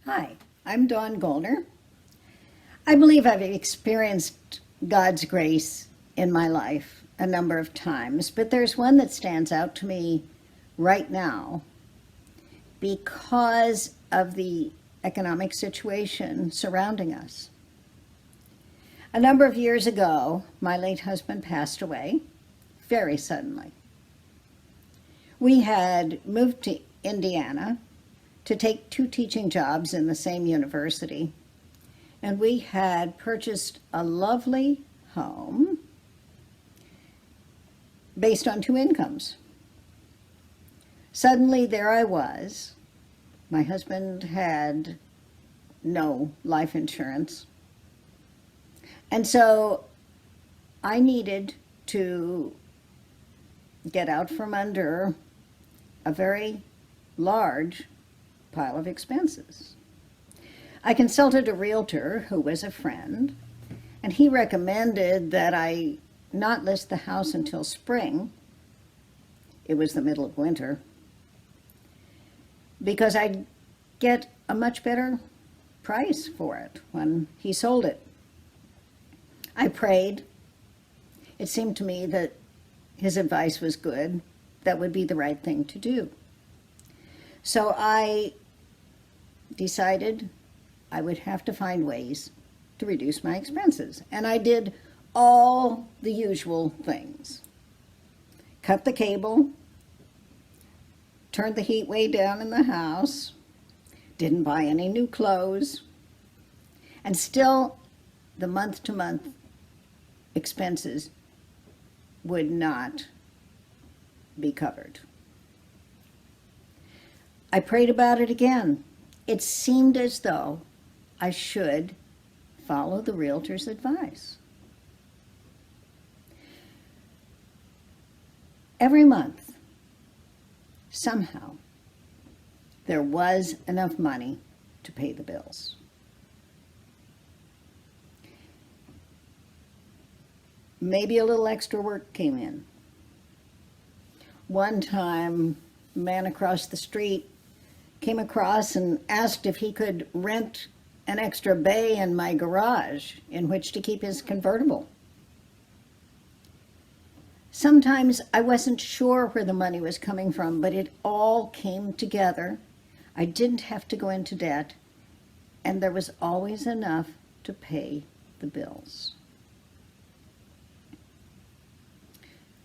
Hi, I'm Dawn Goellner. I believe I've experienced God's grace in my life a number of times, but there's one that stands out to me right now because of the economic situation surrounding us. A number of years ago, my late husband passed away very suddenly. We had moved to Indiana to take two teaching jobs in the same university, and we had purchased a lovely home based on two incomes. Suddenly, there I was. My husband had no life insurance, and so I needed to get out from under a very large pile of expenses. I consulted a realtor who was a friend, and he recommended that I not list the house until spring. It was the middle of winter, because I'd get a much better price for it when he sold it. I prayed. It seemed to me that his advice was good. That would be the right thing to do. So I decided I would have to find ways to reduce my expenses. And I did all the usual things. Cut the cable, turned the heat way down in the house, didn't buy any new clothes, and still the month-to-month expenses would not be covered. I prayed about it again. It seemed as though I should follow the realtor's advice. Every month, somehow, there was enough money to pay the bills. Maybe a little extra work came in. One time, a man across the street came across and asked if he could rent an extra bay in my garage in which to keep his convertible. Sometimes I wasn't sure where the money was coming from, but it all came together. I didn't have to go into debt, and there was always enough to pay the bills.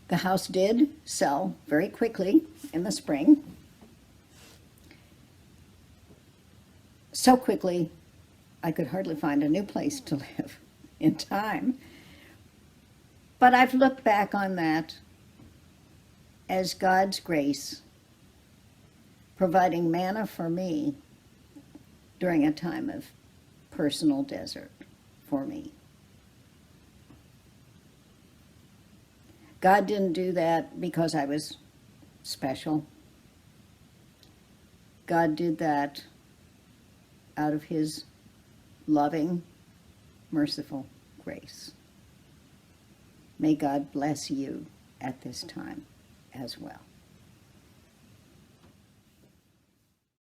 The house did sell very quickly in the spring. So quickly, I could hardly find a new place to live in time. But I've looked back on that as God's grace providing manna for me during a time of personal desert for me. God didn't do that because I was special. God did that out of his loving, merciful grace. May God bless you at this time as well.